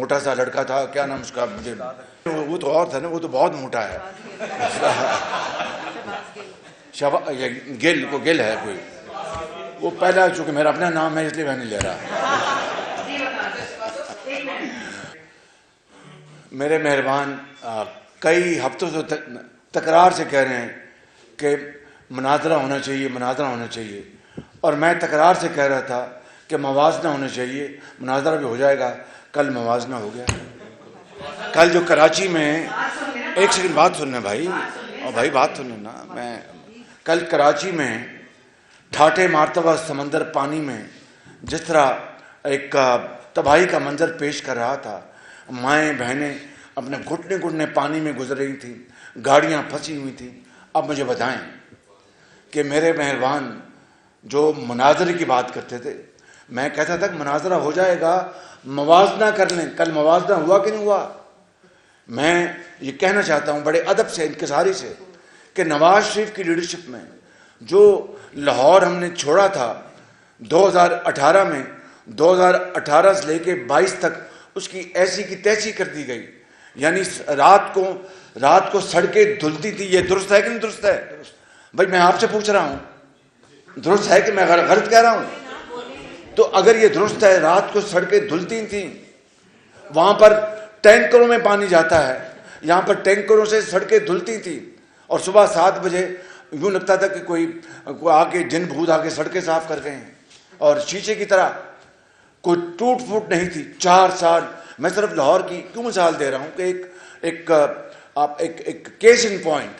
موٹا سا لڑکا تھا, کیا نام اس کا, مجھے وہ تو اور تھا نا, وہ تو بہت موٹا ہے, گل ہے کوئی, وہ پہلا چونکہ میرا اپنا نام ہے اس لیے میں نہیں لے رہا. میرے مہربان کئی ہفتوں سے تکرار سے کہہ رہے ہیں کہ مناظرہ ہونا چاہیے, مناظرہ ہونا چاہیے, اور میں تکرار سے کہہ رہا تھا کہ موازنہ ہونا چاہیے, مناظرہ بھی ہو جائے گا. کل موازنہ ہو گیا. کل جو کراچی میں, ایک سیکنڈ بات سننا بھائی, اور بھائی بات سننا نا, میں کل کراچی میں ٹھاٹھے مرتبہ سمندر پانی میں جس طرح ایک تباہی کا منظر پیش کر رہا تھا, مائیں بہنیں اپنے گھٹنے گھٹنے پانی میں گزر رہی تھیں, گاڑیاں پھنسی ہوئی تھیں. اب مجھے بتائیں کہ میرے مہربان جو مناظرے کی بات کرتے تھے, میں کہتا تھا کہ مناظرہ ہو جائے گا, موازنہ کر لیں. کل موازنہ ہوا کہ نہیں ہوا؟ میں یہ کہنا چاہتا ہوں بڑے ادب سے, انکساری سے, کہ نواز شریف کی لیڈرشپ میں جو لاہور ہم نے چھوڑا تھا 2018 میں, 2018 سے لے کے 22 تک اس کی ایسی کی تیسی کر دی گئی. یعنی رات کو سڑکیں دھلتی تھی. یہ درست ہے کہ نہیں درست ہے بھائی؟ میں آپ سے پوچھ رہا ہوں, درست ہے کہ میں غلط کہہ رہا ہوں؟ تو اگر یہ درست ہے, رات کو سڑکیں دھلتی تھیں, وہاں پر ٹینکروں میں پانی جاتا ہے, یہاں پر ٹینکروں سے سڑکیں دھلتی تھیں, اور صبح 7 بجے یوں لگتا تھا کہ کوئی آ کے جن بھوت آ کے سڑکیں صاف کر گئے ہیں, اور شیشے کی طرح کوئی ٹوٹ پھوٹ نہیں تھی. 4 سال میں صرف لاہور کی کیوں مثال دے رہا ہوں کہ ایک کیس ان پوائنٹ,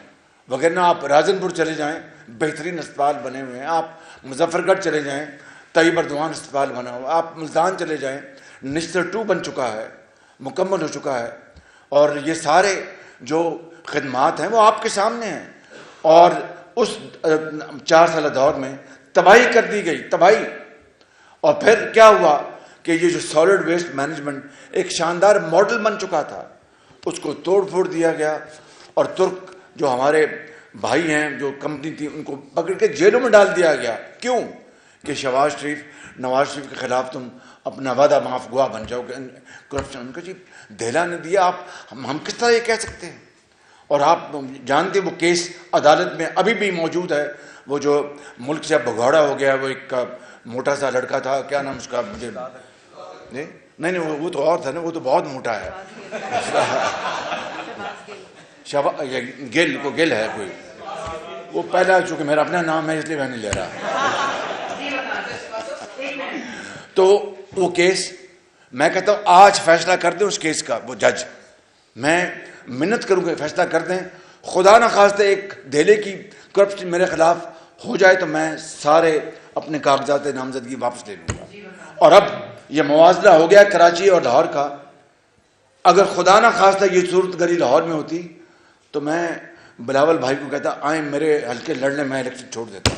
وغیرہ آپ راجن پور چلے جائیں, بہترین اسپتال بنے ہوئے ہیں. آپ مظفر گڑھ چلے جائیں, طیب اردوان اسپتال بنا ہوا. آپ ملتان چلے جائیں, نشتر 2 بن چکا ہے, مکمل ہو چکا ہے, اور یہ سارے جو خدمات ہیں وہ آپ کے سامنے ہیں. اور اس 4 سالہ دور میں تباہی کر دی گئی, تباہی. اور پھر کیا ہوا کہ یہ جو سالڈ ویسٹ مینجمنٹ ایک شاندار ماڈل بن چکا تھا, اس کو توڑ پھوڑ دیا گیا, اور ترک جو ہمارے بھائی ہیں, جو کمپنی تھی, ان کو پکڑ کے جیلوں میں ڈال دیا گیا. کیوں؟ کہ نواز شریف کے خلاف تم اپنا وعدہ معاف گواہ بن جاؤ گے, کرپشن. ان کو جی دہلا نے دیا, آپ ہم کس طرح یہ کہہ سکتے ہیں؟ اور آپ جانتے وہ کیس عدالت میں ابھی بھی موجود ہے. وہ جو ملک سے بھگوڑا ہو گیا, وہ ایک موٹا سا لڑکا تھا, کیا نام اس کا, مجھے نہیں وہ تو اور تھا نا, وہ تو بہت موٹا ہے, گل ہے کوئی, وہ پہلا چونکہ میرا اپنا نام ہے اس لیے میں نہیں لے رہا. تو وہ کیس میں کہتا ہوں آج فیصلہ کر دیں اس کیس کا, وہ جج, میں منت کروں گا فیصلہ کر دیں. خدا نخواستہ ایک دھیلے کی کرپشن میرے خلاف ہو جائے تو میں سارے اپنے کاغذات نامزدگی واپس لے لوں گا. اور اب یہ موازنہ ہو گیا کراچی اور لاہور کا. اگر خدا نخواستہ یہ صورت گری لاہور میں ہوتی تو میں بلاول بھائی کو کہتا آئیں میرے حلقے لڑنے, میں الیکشن چھوڑ دیتا.